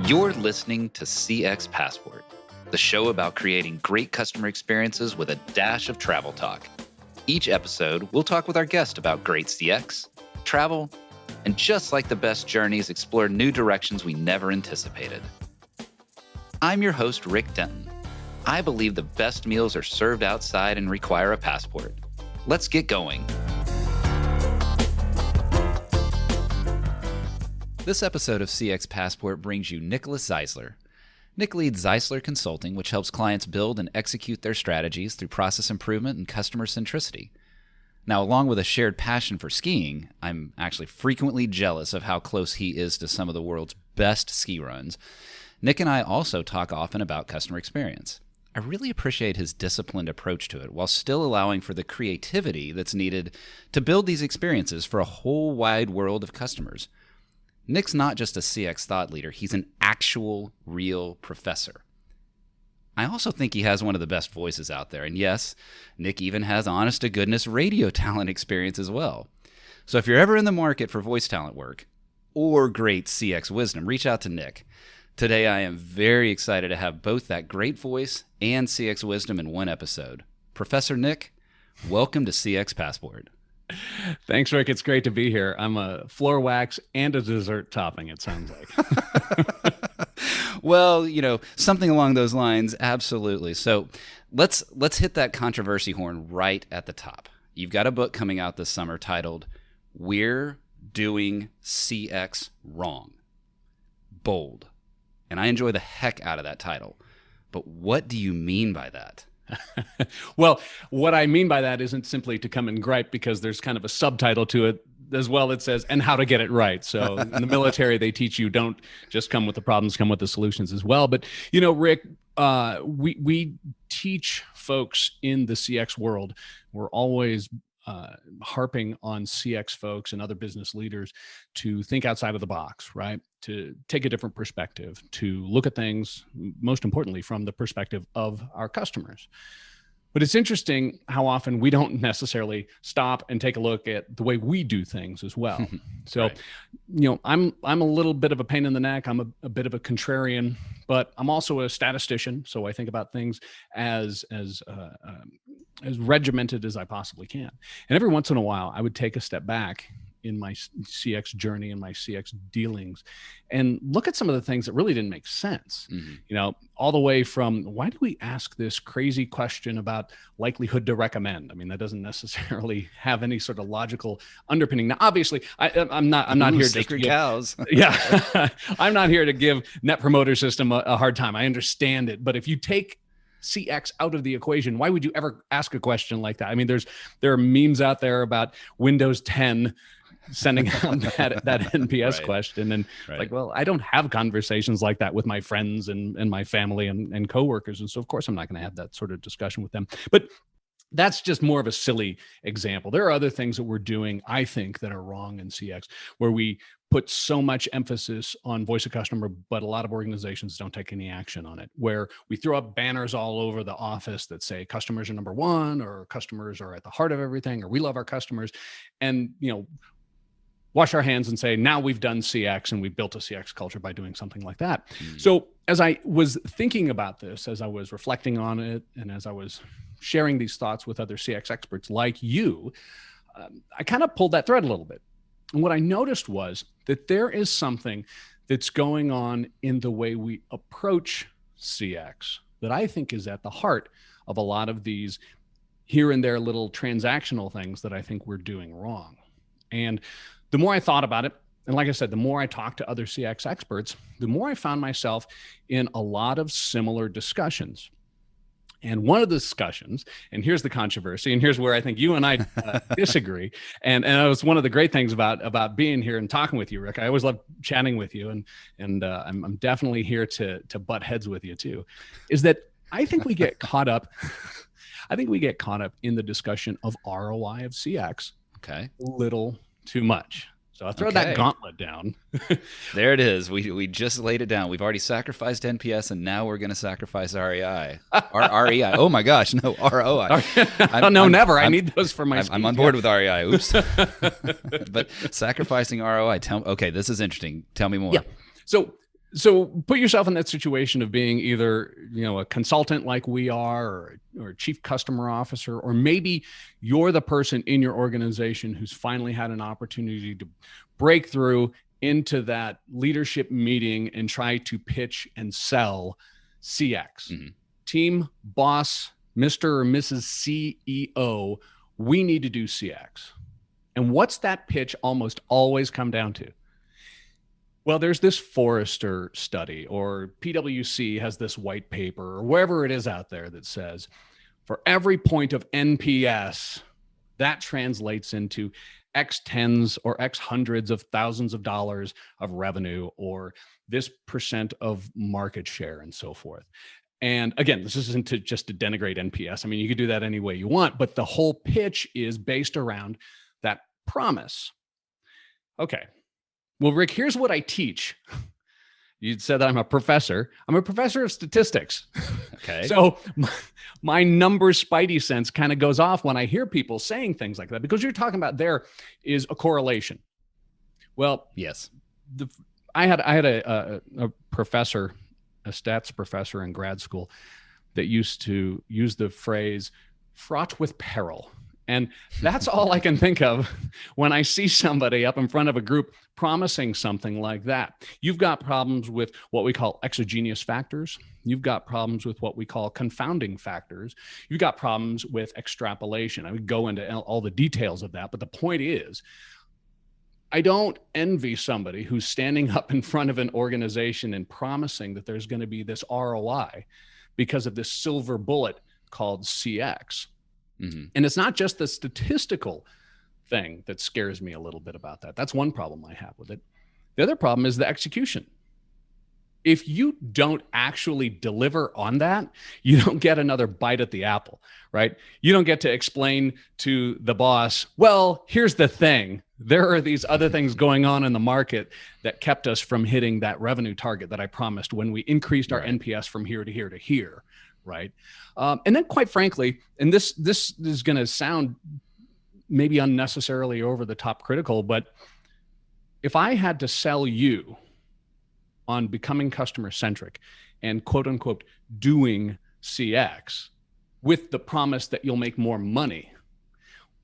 You're listening to CX Passport, the show about creating great customer experiences with a dash of travel talk. Each episode, we'll talk with our guest about great CX, travel, and just like the best journeys, explore new directions we never anticipated. I'm your host, Rick Denton. I believe the best meals are served outside and require a passport. Let's get going. This episode of CX Passport brings you Nic Zeisler. Nic leads Zeisler Consulting, which helps clients build and execute their strategies through process improvement and customer centricity. Now, along with a shared passion for skiing, I'm actually frequently jealous of how close he is to some of the world's best ski runs. Nic and I also talk often about customer experience. I really appreciate his disciplined approach to it while still allowing for the creativity that's needed to build these experiences for a whole wide world of customers. Nic's not just a CX thought leader, he's an actual, real professor. I also think he has one of the best voices out there, and yes, Nic even has honest-to-goodness radio talent experience as well. So if you're ever in the market for voice talent work, or great CX wisdom, reach out to Nic. Today I am very excited to have both that great voice and CX wisdom in one episode. Professor Nic, welcome to CX Passport. Thanks, Rick. It's great to be here. I'm a floor wax and a dessert topping, it sounds like. Well, something along those lines, absolutely. So let's hit that controversy horn right at the top. You've got a book coming out this summer titled, We're Doing CX Wrong. Bold. And I enjoy the heck out of that title. But what do you mean by that? Well, what I mean by that isn't simply to come and gripe, because there's kind of a subtitle to it as well that says, and how to get it right. So in the military, they teach you don't just come with the problems, come with the solutions as well. But, Rick, we teach folks in the CX world. We're always harping on CX folks and other business leaders to think outside of the box, right? To take a different perspective, to look at things, most importantly, from the perspective of our customers. But it's interesting how often we don't necessarily stop and take a look at the way we do things as well. So, right. I'm a little bit of a pain in the neck. I'm a bit of a contrarian, but I'm also a statistician. So I think about things as regimented as I possibly can. And every once in a while, I would take a step back in my CX journey and my CX dealings and look at some of the things that really didn't make sense. Mm-hmm. All the way from, why do we ask this crazy question about likelihood to recommend? I mean, that doesn't necessarily have any sort of logical underpinning. Now, obviously, I'm not here sacred to cows. Yeah, I'm not here to give Net Promoter System a hard time. I understand it, but if you take CX out of the equation, why would you ever ask a question like that? I mean, there are memes out there about Windows 10 sending out that NPS right. question. And right. like, well, I don't have conversations like that with my friends and my family and coworkers. And so of course I'm not going to have that sort of discussion with them. But that's just more of a silly example. There are other things that we're doing, I think, that are wrong in CX, where we put so much emphasis on voice of customer, but a lot of organizations don't take any action on it, where we throw up banners all over the office that say customers are number one, or customers are at the heart of everything, or we love our customers. And, wash our hands and say, now we've done CX and we've built a CX culture by doing something like that. So as I was thinking about this, as I was reflecting on it, and as I was sharing these thoughts with other CX experts like you, I kind of pulled that thread a little bit. And what I noticed was that there is something that's going on in the way we approach CX that I think is at the heart of a lot of these here and there little transactional things that I think we're doing wrong. And the more I thought about it, and like I said, the more I talked to other CX experts, the more I found myself in a lot of similar discussions. And one of the discussions, and here's the controversy, and here's where I think you and I disagree. And it was one of the great things about being here and talking with you, Rick. I always love chatting with you, and I'm definitely here to butt heads with you too. Is that I think we get caught up. I think we get caught up in the discussion of ROI of CX. Okay. A little too much. So I throw that gauntlet down. There it is. We just laid it down. We've already sacrificed NPS, and now we're going to sacrifice REI. REI. Oh my gosh, no, ROI. Never. I need those for my. I'm on board with REI. Oops. But sacrificing ROI. Okay, this is interesting. Tell me more. Yeah. So So put yourself in that situation of being either, a consultant like we are, or a chief customer officer, or maybe you're the person in your organization who's finally had an opportunity to break through into that leadership meeting and try to pitch and sell CX. Mm-hmm. Team, boss, Mr. or Mrs. CEO, we need to do CX. And what's that pitch almost always come down to? Well, there's this Forrester study, or PwC has this white paper, or wherever it is out there that says for every point of NPS, that translates into X tens or X hundreds of thousands of dollars of revenue, or this percent of market share, and so forth. And again, this isn't just to denigrate NPS. I mean, you could do that any way you want, but the whole pitch is based around that promise. Okay. Well, Rick, here's what I teach. You said that I'm a professor. I'm a professor of statistics. Okay. So my numbers spidey sense kind of goes off when I hear people saying things like that, because you're talking about there is a correlation. Well, yes. I had a professor, a stats professor in grad school, that used to use the phrase fraught with peril. And that's all I can think of when I see somebody up in front of a group promising something like that. You've got problems with what we call exogenous factors. You've got problems with what we call confounding factors. You've got problems with extrapolation. I would go into all the details of that, but the point is, I don't envy somebody who's standing up in front of an organization and promising that there's going to be this ROI because of this silver bullet called CX. Mm-hmm. And it's not just the statistical thing that scares me a little bit about that. That's one problem I have with it. The other problem is the execution. If you don't actually deliver on that, you don't get another bite at the apple, right? You don't get to explain to the boss, well, here's the thing. There are these other things going on in the market that kept us from hitting that revenue target that I promised when we increased our NPS from here to here to here. Right. And then quite frankly, and this is going to sound maybe unnecessarily over the top critical, but if I had to sell you on becoming customer centric and quote unquote doing CX with the promise that you'll make more money,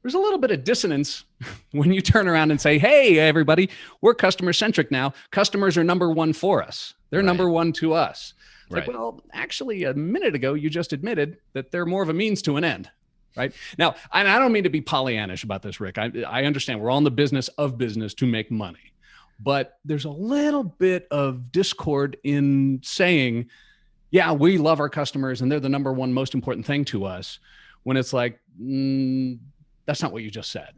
there's a little bit of dissonance when you turn around and say, hey, everybody, we're customer centric now. Customers are number one for us. They're number one to us. It's like, well, actually, a minute ago, you just admitted that they're more of a means to an end, right? Now, I don't mean to be Pollyannish about this, Rick. I understand we're all in the business of business to make money. But there's a little bit of discord in saying, yeah, we love our customers and they're the number one most important thing to us, when it's like, that's not what you just said.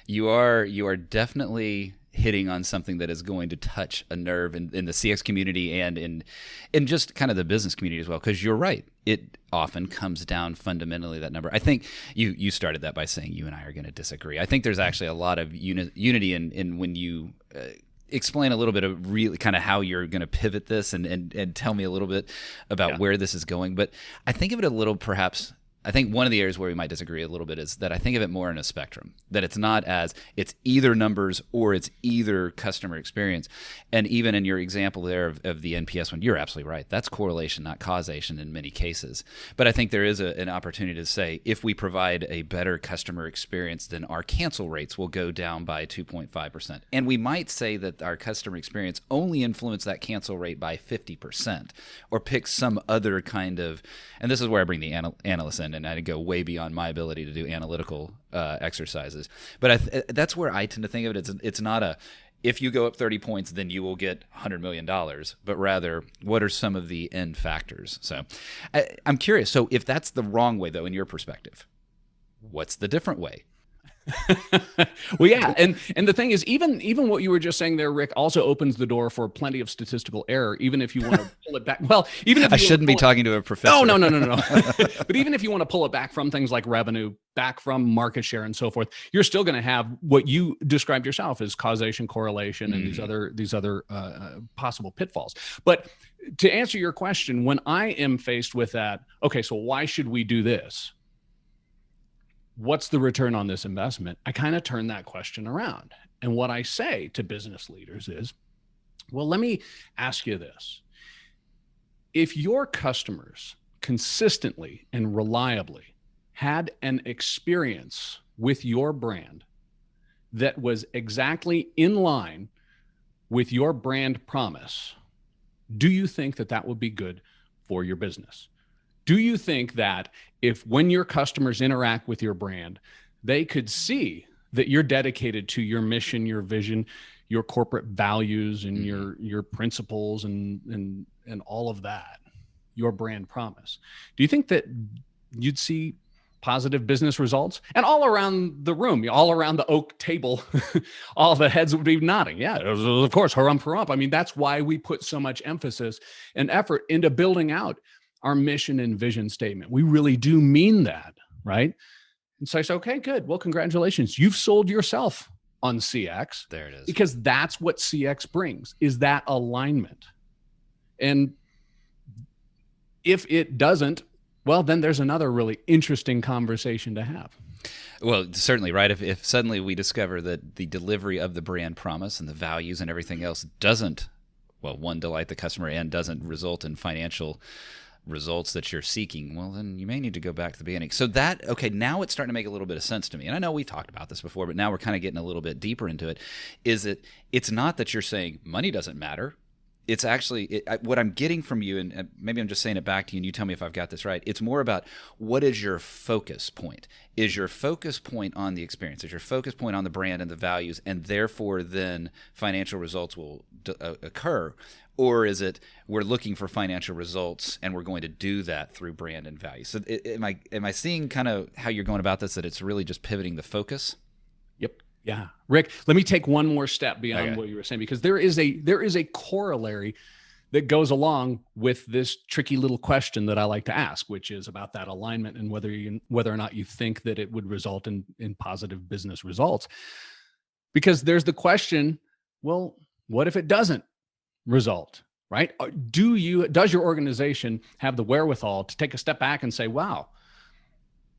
You are definitely hitting on something that is going to touch a nerve in the CX community and in just kind of the business community as well. Because you're right. It often comes down fundamentally that number. I think you started that by saying you and I are going to disagree. I think there's actually a lot of unity in when you explain a little bit of really kind of how you're going to pivot this and tell me a little bit about where this is going. But I think of it a little perhaps. I think one of the areas where we might disagree a little bit is that I think of it more in a spectrum, that it's not as it's either numbers or it's either customer experience. And even in your example there of the NPS one, you're absolutely right. That's correlation, not causation in many cases. But I think there is an opportunity to say, if we provide a better customer experience, then our cancel rates will go down by 2.5%. And we might say that our customer experience only influenced that cancel rate by 50%, or pick some other kind of, and this is where I bring the analysts in, and I go way beyond my ability to do analytical exercises. But that's where I tend to think of it. It's not if you go up 30 points, then you will get $100 million, but rather, what are some of the end factors? So I'm curious. So if that's the wrong way, though, in your perspective, what's the different way? Well, yeah. And the thing is, even what you were just saying there, Rick, also opens the door for plenty of statistical error, even if you want to pull it back. Well, even if I shouldn't be talking to a professor. No. But even if you want to pull it back from things like revenue, back from market share and so forth, you're still going to have what you described yourself as causation, correlation, and these other possible pitfalls. But to answer your question, when I am faced with that, okay, so why should we do this? What's the return on this investment? I kind of turn that question around. And what I say to business leaders is, Well, let me ask you this. If your customers consistently and reliably had an experience with your brand that was exactly in line with your brand promise, do you think that that would be good for your business? Do you think that if when your customers interact with your brand, they could see that you're dedicated to your mission, your vision, your corporate values, and your principles and all of that, your brand promise? Do you think that you'd see positive business results? And all around the room, all around the oak table, all the heads would be nodding. Yeah, of course, harump. I mean, that's why we put so much emphasis and effort into building out our mission and vision statement. We really do mean that, right? And so I say, okay, good. Well, congratulations. You've sold yourself on CX. There it is. Because that's what CX brings, is that alignment. And if it doesn't, well, then there's another really interesting conversation to have. Well, certainly, right? If suddenly we discover that the delivery of the brand promise and the values and everything else doesn't, well, one, delight the customer and doesn't result in financial results that you're seeking, well, then you may need to go back to the beginning. So that, okay, now it's starting to make a little bit of sense to me. And I know we've talked about this before, but now we're kind of getting a little bit deeper into it. Is that it's not that you're saying money doesn't matter. It's actually what I'm getting from you, and maybe I'm just saying it back to you, and you tell me if I've got this right. It's more about what is your focus point? Is your focus point on the experience? Is your focus point on the brand and the values, and therefore then financial results will occur? Or is it we're looking for financial results and we're going to do that through brand and value? So am I seeing kind of how you're going about this, that it's really just pivoting the focus? Yep. Yeah. Rick, let me take one more step beyond what you were saying, because there is a corollary that goes along with this tricky little question that I like to ask, which is about that alignment and whether or not you think that it would result in positive business results. Because there's the question, well, what if it doesn't result, right? Does your organization have the wherewithal to take a step back and say, wow,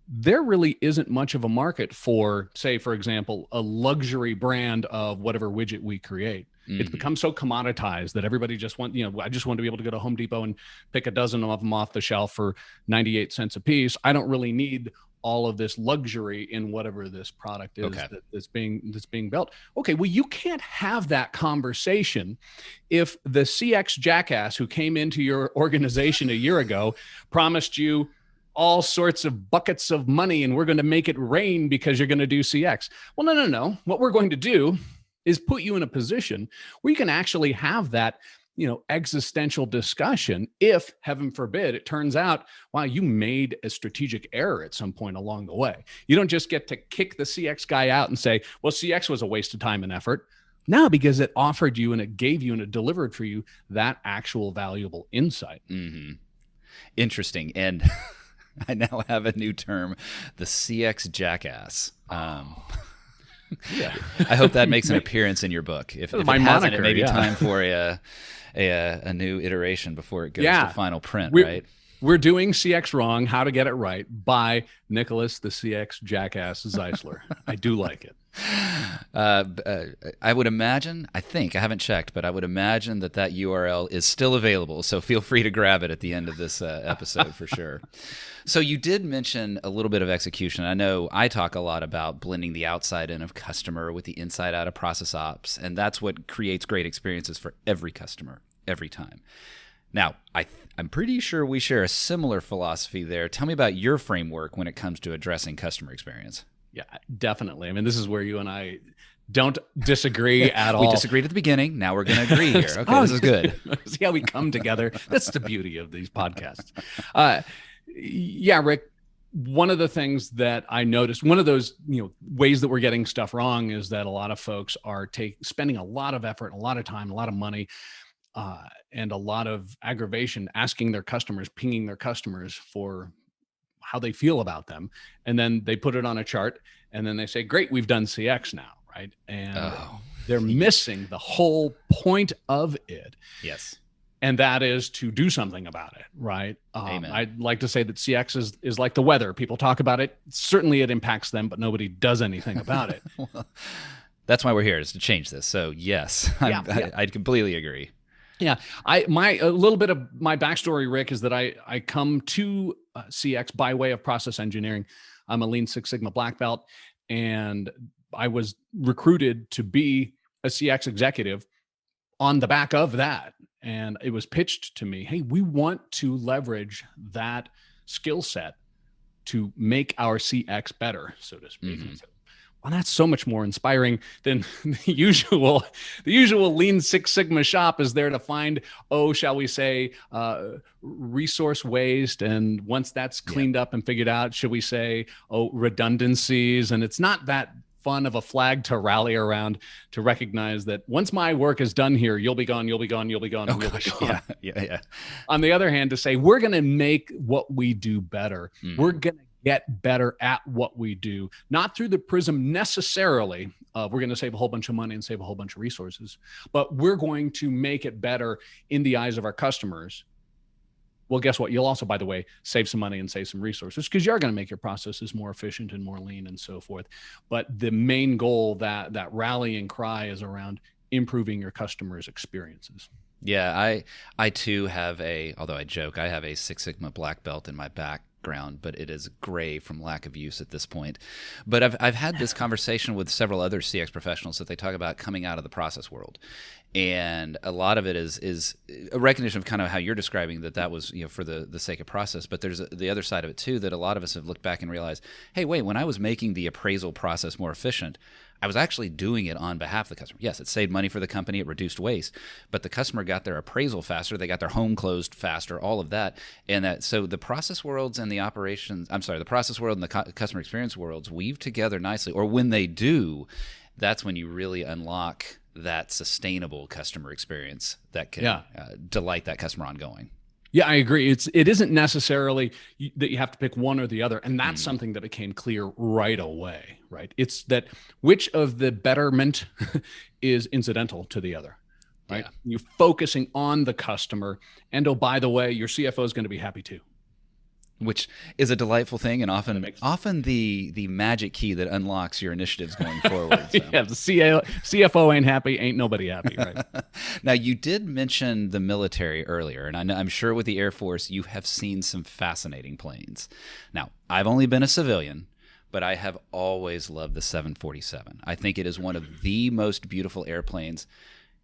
there really isn't much of a market for, say, for example, a luxury brand of whatever widget we create. Mm-hmm. It's become so commoditized that everybody just I just want to be able to go to Home Depot and pick a dozen of them off the shelf for 98 cents a piece. I don't really need all of this luxury in whatever this product is that's being built. Okay, well, you can't have that conversation if the CX jackass who came into your organization a year ago promised you all sorts of buckets of money and we're going to make it rain because you're going to do CX. Well, no. What we're going to do is put you in a position where you can actually have that, existential discussion. If, heaven forbid, it turns out, wow, you made a strategic error at some point along the way. You don't just get to kick the CX guy out and say, well, CX was a waste of time and effort. No, because it offered you and it gave you and it delivered for you that actual valuable insight. Mm-hmm. Interesting. And I now have a new term, the CX jackass. Yeah. I hope that makes an appearance in your book. If it hasn't, it may be time for a new iteration before it goes to final print, right? We're doing CX Wrong, How to Get It Right by Nicholas the CX Jackass Zeisler. I do like it. I would imagine, I haven't checked, but I would imagine that URL is still available. So feel free to grab it at the end of this episode for sure. So you did mention a little bit of execution. I know I talk a lot about blending the outside in of customer with the inside out of process ops, and that's what creates great experiences for every customer every time. Now, I'm pretty sure we share a similar philosophy there. Tell me about your framework when it comes to addressing customer experience. Yeah, definitely. I mean, this is where you and I don't disagree at all. We disagreed at the beginning. Now we're going to agree here. Okay, this is good. See how we come together? That's the beauty of these podcasts. Yeah, Rick, one of the things that I noticed, one of those ways that we're getting stuff wrong is that a lot of folks are spending a lot of effort, a lot of time, a lot of money, and a lot of aggravation asking their customers, pinging their customers for how they feel about them. And then they put it on a chart and then they say, great, we've done CX now, right? And they're missing the whole point of it. Yes. And that is to do something about it, right? Amen. I'd like to say that CX is like the weather. People talk about it. Certainly it impacts them, but nobody does anything about it. That's why we're here, is to change this. So yes, I completely agree. Yeah, a little bit of my backstory, Rick, is that I come to CX by way of process engineering. I'm a Lean Six Sigma black belt, and I was recruited to be a CX executive on the back of that. And it was pitched to me, hey, we want to leverage that skill set to make our CX better, so to speak. Mm-hmm. Well, that's so much more inspiring than the usual Lean Six Sigma shop is there to find, shall we say, resource waste. And once that's cleaned up and figured out, should we say, redundancies? And it's not that fun of a flag to rally around, to recognize that once my work is done here, you'll be gone, you'll be gone, you'll be gone, you'll be gone. Yeah. On the other hand, to say, we're going to make what we do better. We're going to get better at what we do, not through the prism necessarily of we're going to save a whole bunch of money and save a whole bunch of resources, but we're going to make it better in the eyes of our customers. Well, guess what? You'll also, by the way, save some money and save some resources because you're going to make your processes more efficient and more lean and so forth. But the main goal, that rallying cry, is around improving your customers' experiences. Yeah, I too have although I joke, I have a Six Sigma black belt in my background, but it is gray from lack of use at this point. But I've had this conversation with several other CX professionals that they talk about coming out of the process world. And a lot of it is a recognition of kind of how you're describing that was, for the sake of process. But there's the other side of it too, that a lot of us have looked back and realized, hey, wait, when I was making the appraisal process more efficient, I was actually doing it on behalf of the customer. Yes, it saved money for the company, it reduced waste, but the customer got their appraisal faster, they got their home closed faster, all of that. And so the process worlds and the process world and the customer experience worlds weave together nicely. Or when they do, that's when you really unlock that sustainable customer experience that can delight that customer ongoing. Yeah, I agree. It isn't necessarily that you have to pick one or the other. And that's something that became clear right away, right? It's that which of the betterment is incidental to the other, right? Yeah. You're focusing on the customer. And by the way, your CFO is going to be happy too. Which is a delightful thing, and often the magic key that unlocks your initiatives going forward. So. Yeah, the CFO ain't happy, ain't nobody happy, right? Now, you did mention the military earlier, and I'm sure with the Air Force, you have seen some fascinating planes. Now, I've only been a civilian, but I have always loved the 747. I think it is one of the most beautiful airplanes,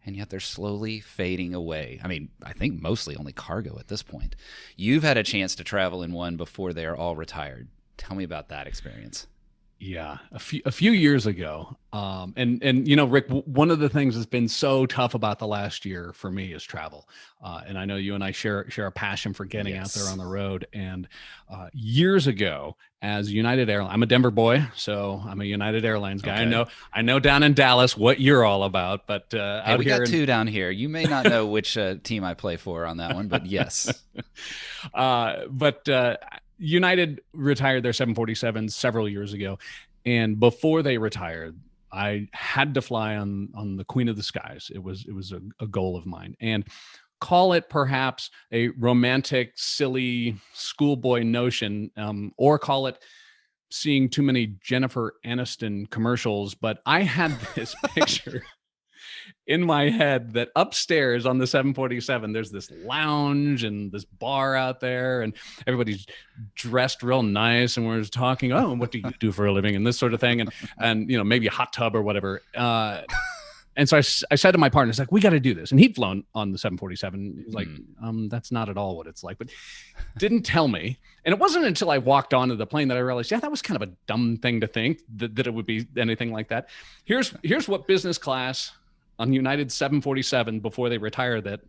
and yet they're slowly fading away. I mean, I think mostly only cargo at this point. You've had a chance to travel in one before they are all retired. Tell me about that experience. Yeah, a few years ago, and Rick, one of the things that's been so tough about the last year for me is travel, and I know you and I share a passion for getting out there on the road. And years ago, as United Airlines, I'm a Denver boy, so I'm a United Airlines guy. Okay. I know down in Dallas what you're all about, but hey, we got two down here. You may not know which team I play for on that one, but yes. United retired their 747s several years ago. And before they retired, I had to fly on the Queen of the Skies. It was a goal of mine. And call it perhaps a romantic, silly schoolboy notion, or call it seeing too many Jennifer Aniston commercials. But I had this picture in my head that upstairs on the 747, there's this lounge and this bar out there, and everybody's dressed real nice, and we're just talking, oh, what do you do for a living, and this sort of thing, and maybe a hot tub or whatever. And so I said to my partner, it's like, we got to do this. And he'd flown on the 747. He's like, that's not at all what it's like, but didn't tell me. And it wasn't until I walked onto the plane that I realized, that was kind of a dumb thing to think that it would be anything like that. Here's what business class on United 747 before they retired that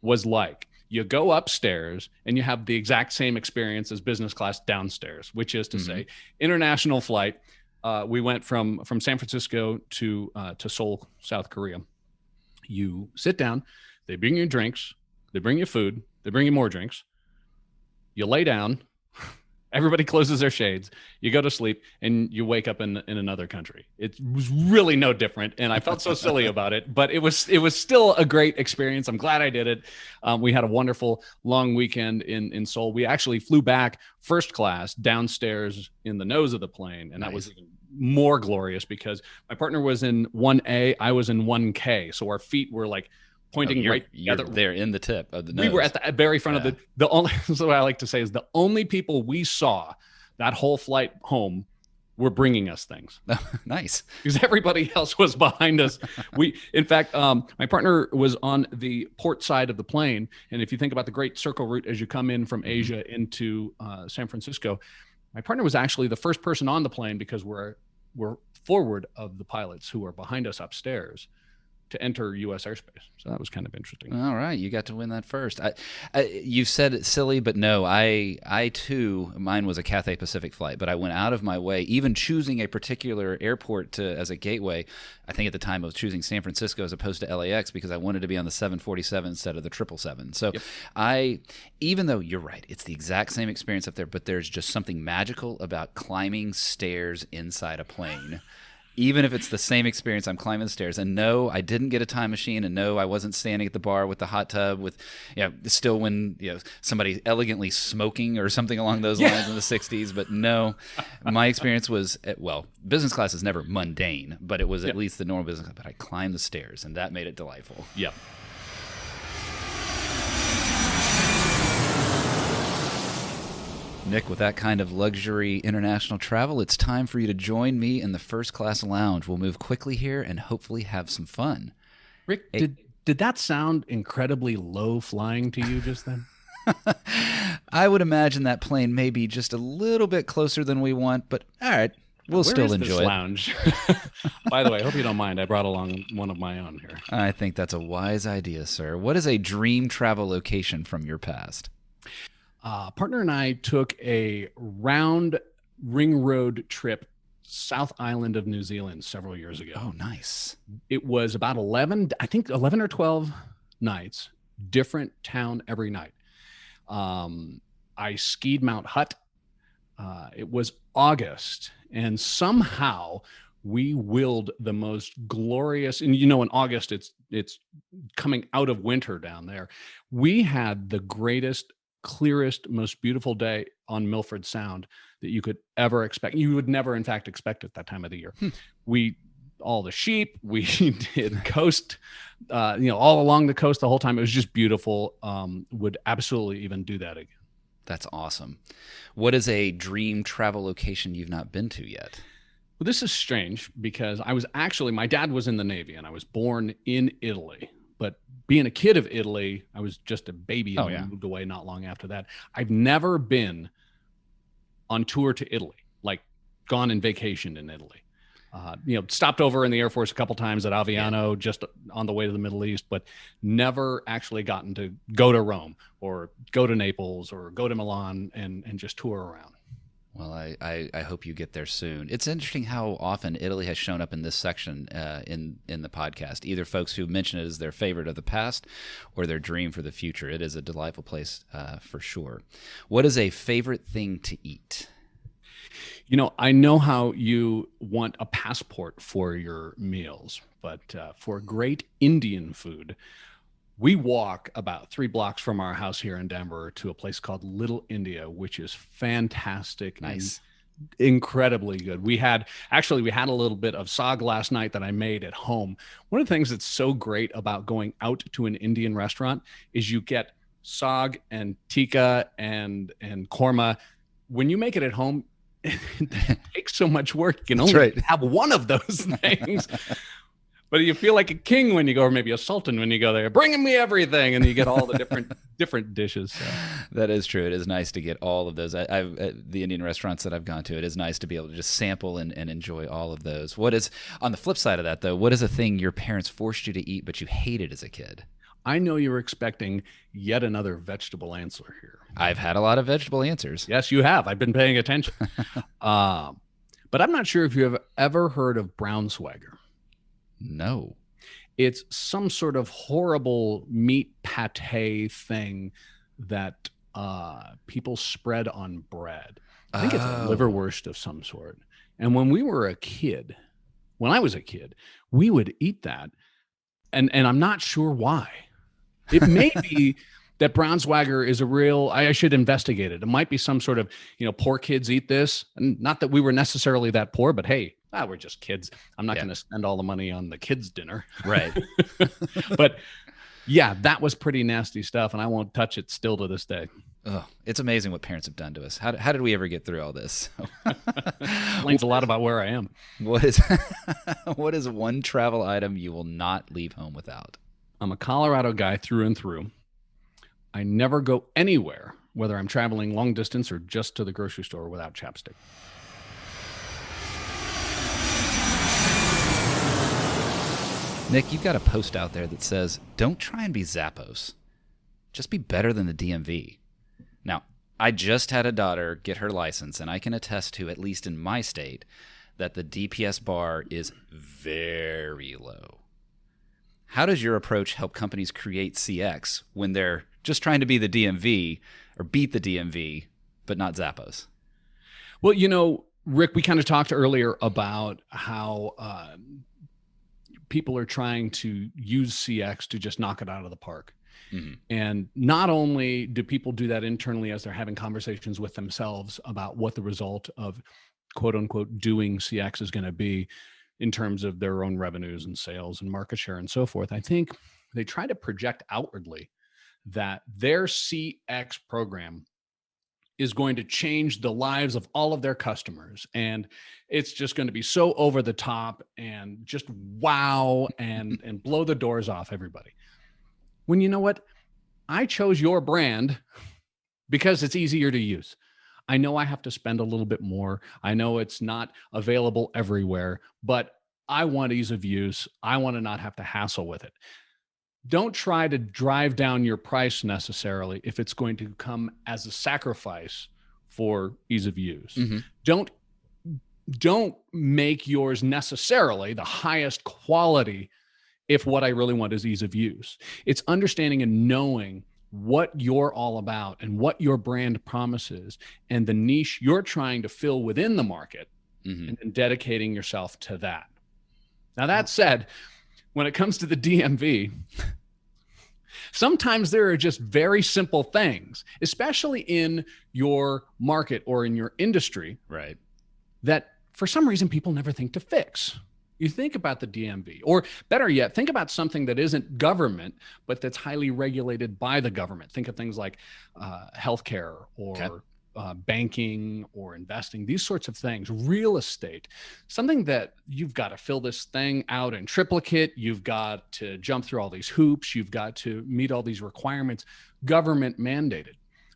was like. You go upstairs and you have the exact same experience as business class downstairs, which is to say international flight. We went from San Francisco to Seoul, South Korea. You sit down, they bring you drinks, they bring you food, they bring you more drinks. You lay down, everybody closes their shades, you go to sleep, and you wake up in another country. It was really no different, and I felt so silly about it, but it was still a great experience. I'm glad I did it. We had a wonderful long weekend in Seoul. We actually flew back first class downstairs in the nose of the plane, and that was even more glorious because my partner was in 1A, I was in 1K. So our feet were like pointing right you're together. there in the tip of the nose. We were at the very front of the only, so what I like to say is the only people we saw that whole flight home were bringing us things. Nice. Because everybody else was behind us. In fact, my partner was on the port side of the plane. And if you think about the Great Circle route as you come in from Asia into San Francisco, my partner was actually the first person on the plane because we're forward of the pilots who are behind us upstairs to enter U.S. airspace. So that was kind of interesting. All right. You got to win that first. You said it's silly, but no, I too, mine was a Cathay Pacific flight, but I went out of my way, even choosing a particular airport as a gateway. I think at the time I was choosing San Francisco as opposed to LAX because I wanted to be on the 747 instead of the 777. So even though you're right, it's the exact same experience up there, but there's just something magical about climbing stairs inside a plane. Even if it's the same experience, I'm climbing the stairs. And no, I didn't get a time machine. And no, I wasn't standing at the bar with the hot tub with, still when, somebody elegantly smoking or something along those lines in the 60s. But no, my experience was, business class is never mundane, but it was at least the normal business class. But I climbed the stairs, and that made it delightful. Yep. Nick, with that kind of luxury international travel, it's time for you to join me in the first class lounge. We'll move quickly here and hopefully have some fun. Rick, did that sound incredibly low flying to you just then? I would imagine that plane may be just a little bit closer than we want, but all right, we'll still enjoy it. Lounge? By the way, I hope you don't mind. I brought along one of my own here. I think that's a wise idea, sir. What is a dream travel location from your past? Partner and I took a round ring road trip, South Island of New Zealand, several years ago. Oh, nice. It was about 11 or 12 nights, different town every night. I skied Mount Hutt. It was August, and somehow we willed the most glorious, and in August, it's coming out of winter down there. We had the greatest, clearest, most beautiful day on Milford Sound that you could ever expect. You would never, in fact, expect it that time of the year. All the sheep, we did coast, all along the coast the whole time. It was just beautiful. Would absolutely even do that again. That's awesome. What is a dream travel location you've not been to yet? Well, this is strange because my dad was in the Navy and I was born in Italy. But being a kid of Italy, I was just a baby and moved away not long after that. I've never been on tour to Italy, like gone in vacation in Italy. Stopped over in the Air Force a couple times at Aviano, just on the way to the Middle East, but never actually gotten to go to Rome or go to Naples or go to Milan and just tour around. Well, I hope you get there soon. It's interesting how often Italy has shown up in this section in the podcast, either folks who mention it as their favorite of the past or their dream for the future. It is a delightful place for sure. What is a favorite thing to eat? I know how you want a passport for your meals, but for great Indian food, we walk about 3 blocks from our house here in Denver to a place called Little India, which is fantastic. Nice. And incredibly good. We had a little bit of saag last night that I made at home. One of the things that's so great about going out to an Indian restaurant is you get saag and tikka and korma. When you make it at home, it takes so much work. You can only have one of those things. But you feel like a king when you go, or maybe a sultan when you go there, bringing me everything, and you get all the different dishes. So. That is true. It is nice to get all of those. I've the Indian restaurants that I've gone to, it is nice to be able to just sample and enjoy all of those. What is, on the flip side of that, though, what is a thing your parents forced you to eat but you hated as a kid? I know you were expecting yet another vegetable answer here. I've had a lot of vegetable answers. Yes, you have. I've been paying attention. But I'm not sure if you have ever heard of brown swagger. No. It's some sort of horrible meat pate thing that people spread on bread. I think it's a liverwurst of some sort. And when I was a kid, we would eat that. And I'm not sure why. It may be that brown swagger is a real, I should investigate it. It might be some sort of, poor kids eat this. And not that we were necessarily that poor, but hey, we're just kids. I'm not going to spend all the money on the kids' dinner. Right. But yeah, that was pretty nasty stuff. And I won't touch it still to this day. Oh, it's amazing what parents have done to us. How did we ever get through all this? Explains a lot about where I am. What is one travel item you will not leave home without? I'm a Colorado guy through and through. I never go anywhere, whether I'm traveling long distance or just to the grocery store, without chapstick. Nick, you've got a post out there that says, don't try and be Zappos. Just be better than the DMV. Now, I just had a daughter get her license, and I can attest to, at least in my state, that the DPS bar is very low. How does your approach help companies create CX when they're just trying to be the DMV or beat the DMV, but not Zappos? Well, Rick, we kind of talked earlier about how people are trying to use CX to just knock it out of the park. Mm-hmm. And not only do people do that internally as they're having conversations with themselves about what the result of quote unquote doing CX is going to be in terms of their own revenues and sales and market share and so forth. I think they try to project outwardly that their CX program is going to change the lives of all of their customers. And it's just going to be so over the top and just wow and blow the doors off everybody. When you know what? I chose your brand because it's easier to use. I know I have to spend a little bit more. I know it's not available everywhere, but I want ease of use. I want to not have to hassle with it. Don't try to drive down your price necessarily if it's going to come as a sacrifice for ease of use. Mm-hmm. Don't make yours necessarily the highest quality if what I really want is ease of use. It's understanding and knowing what you're all about and what your brand promises and the niche you're trying to fill within the market, mm-hmm. and then dedicating yourself to that. Now, that said, when it comes to the DMV, sometimes there are just very simple things, especially in your market or in your industry, right, that for some reason people never think to fix. You think about the DMV, or better yet, think about something that isn't government, but that's highly regulated by the government. Think of things like healthcare or banking or investing, these sorts of things, real estate, something that you've got to fill this thing out in triplicate. You've got to jump through all these hoops. You've got to meet all these requirements, government mandated.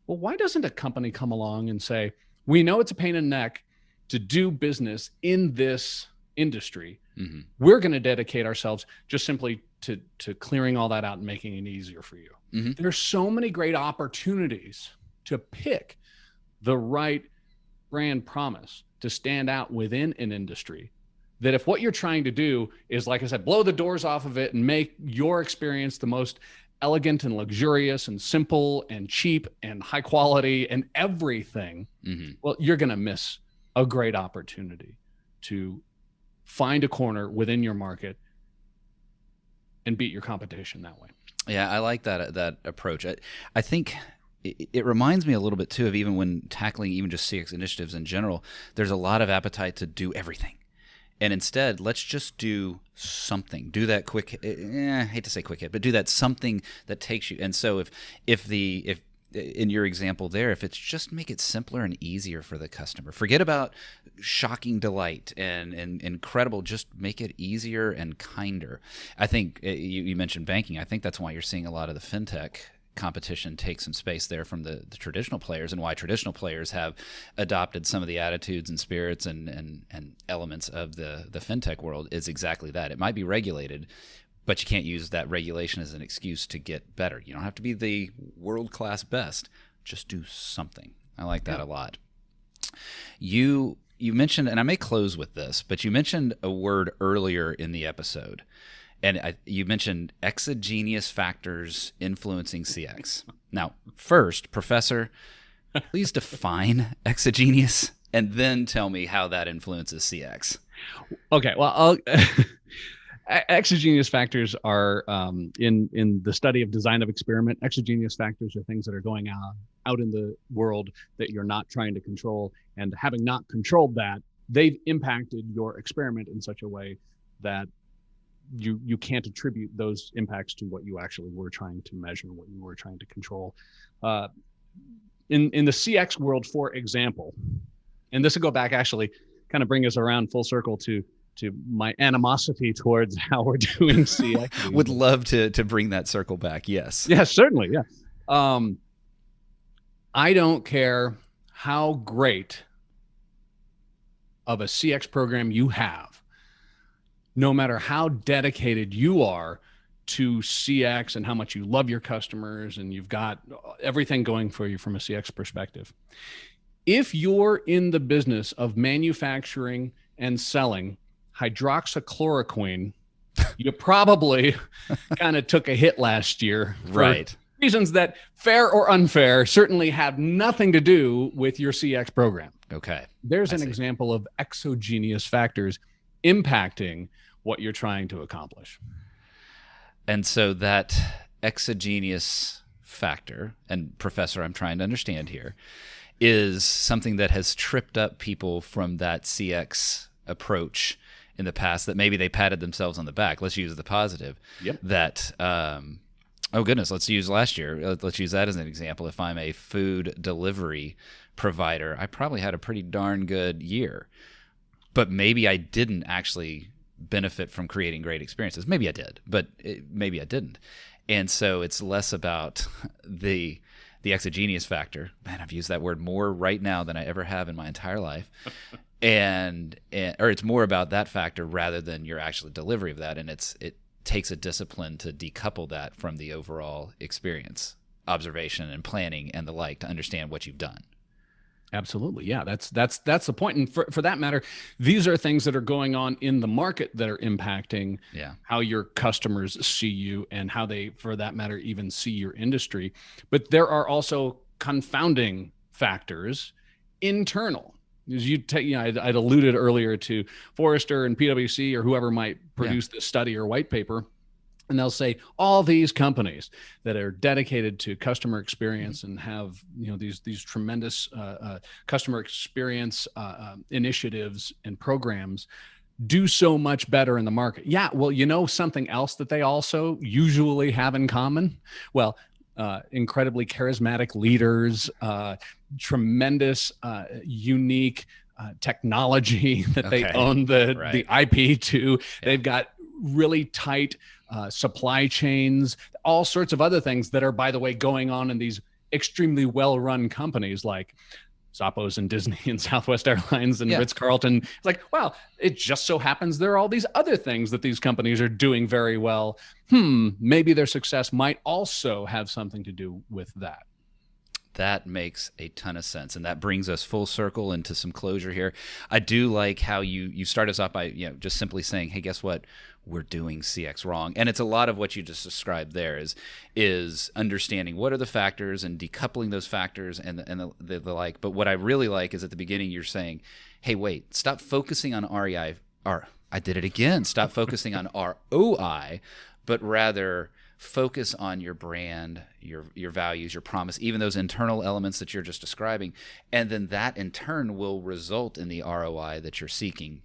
Well, why doesn't a company come along and say, we know it's a pain in the neck to do business in this industry. Mm-hmm. We're going to dedicate ourselves just simply to clearing all that out and making it easier for you. Mm-hmm. There's so many great opportunities to pick the right brand promise to stand out within an industry, that if what you're trying to do is, like I said, blow the doors off of it and make your experience the most elegant and luxurious and simple and cheap and high quality and everything, mm-hmm. well, you're going to miss a great opportunity to find a corner within your market and beat your competition that way. Yeah, I like that approach. I think it reminds me a little bit too of even when tackling even just CX initiatives in general, there's a lot of appetite to do everything. And instead, let's just do something. Do that quick, I hate to say quick hit, but do that something that takes you. And so if in your example there, if it's just make it simpler and easier for the customer, forget about shocking delight and incredible, just make it easier and kinder. I think you mentioned banking. I think that's why you're seeing a lot of the fintech competition take some space there from the traditional players, and why traditional players have adopted some of the attitudes and spirits and elements of the fintech world is exactly that. It might be regulated, but you can't use that regulation as an excuse to get better. You don't have to be the world-class best. Just do something. I like that a lot. You mentioned, and I may close with this, but you mentioned a word earlier in the episode, and you mentioned exogenous factors influencing CX. Now, first, Professor, please define exogenous, and then tell me how that influences CX. Okay, well, Exogenous factors are in the study of design of experiment. Exogenous factors are things that are going out in the world that you're not trying to control. And having not controlled that, they've impacted your experiment in such a way that you can't attribute those impacts to what you actually were trying to measure, what you were trying to control. In the CX world, for example, and this will go back, actually kind of bring us around full circle to my animosity towards how we're doing CX. Would love to bring that circle back. Yes. Yes, certainly. Yeah. I don't care how great of a CX program you have, no matter how dedicated you are to CX and how much you love your customers and you've got everything going for you from a CX perspective. If you're in the business of manufacturing and selling hydroxychloroquine, you probably kind of took a hit last year. Right. Reasons that, fair or unfair, certainly have nothing to do with your CX program. Okay. There's an example of exogenous factors impacting what you're trying to accomplish. And so that exogenous factor, and Professor, I'm trying to understand here, is something that has tripped up people from that CX approach in the past, that maybe they patted themselves on the back. Let's use the positive. Yep. That, oh goodness, let's use last year. Let's use that as an example. If I'm a food delivery provider, I probably had a pretty darn good year, but maybe I didn't actually benefit from creating great experiences. Maybe I did, but maybe I didn't. And so it's less about the exogenous factor. Man, I've used that word more right now than I ever have in my entire life. Or it's more about that factor rather than your actual delivery of that. And it takes a discipline to decouple that from the overall experience, observation and planning and the like, to understand what you've done. Absolutely. Yeah, that's the point. And for that matter, these are things that are going on in the market that are impacting how your customers see you and how they, for that matter, even see your industry. But there are also confounding factors internal. As I'd alluded earlier to Forrester and PwC or whoever might produce this study or white paper. And they'll say all these companies that are dedicated to customer experience and have these tremendous customer experience initiatives and programs do so much better in the market. Yeah, well, something else that they also usually have in common? Well, incredibly charismatic leaders, tremendous, unique technology that they own the IP to. Yeah. They've got really tight supply chains, all sorts of other things that are, by the way, going on in these extremely well-run companies like Zappos and Disney and Southwest Airlines and Ritz-Carlton. It's like, wow, it just so happens there are all these other things that these companies are doing very well. Maybe their success might also have something to do with that. That makes a ton of sense, and that brings us full circle into some closure here. I do like how you start us off by just simply saying, "Hey, guess what? We're doing CX wrong," and it's a lot of what you just described there is understanding what are the factors and decoupling those factors and the like. But what I really like is at the beginning you're saying, "Hey, wait, stop focusing on REI." I did it again. Stop focusing on ROI, but rather focus on your brand, your values, your promise, even those internal elements that you're just describing. And then that in turn will result in the ROI that you're seeking.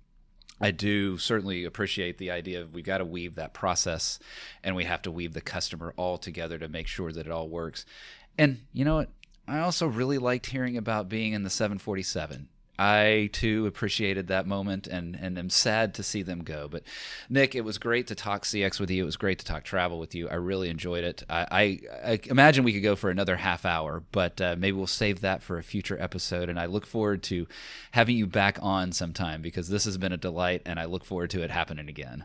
I do certainly appreciate the idea of we've got to weave that process and we have to weave the customer all together to make sure that it all works. And you know what? I also really liked hearing about being in the 747. I, too, appreciated that moment and am sad to see them go. But, Nick, it was great to talk CX with you. It was great to talk travel with you. I really enjoyed it. I imagine we could go for another half hour, but maybe we'll save that for a future episode. And I look forward to having you back on sometime because this has been a delight, and I look forward to it happening again.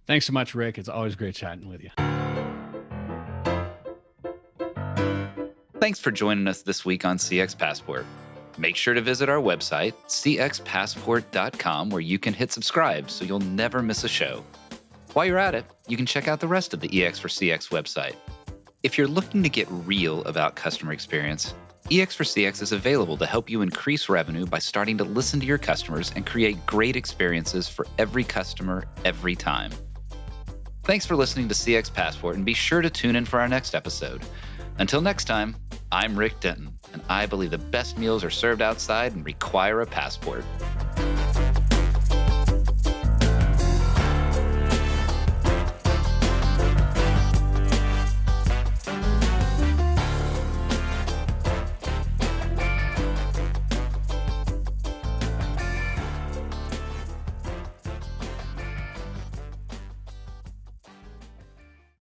Thanks so much, Rick. It's always great chatting with you. Thanks for joining us this week on CX Passport. Make sure to visit our website, cxpassport.com, where you can hit subscribe so you'll never miss a show. While you're at it, you can check out the rest of the EX4CX website. If you're looking to get real about customer experience, EX4CX is available to help you increase revenue by starting to listen to your customers and create great experiences for every customer every time. Thanks for listening to CX Passport, and be sure to tune in for our next episode. Until next time, I'm Rick Denton, and I believe the best meals are served outside and require a passport.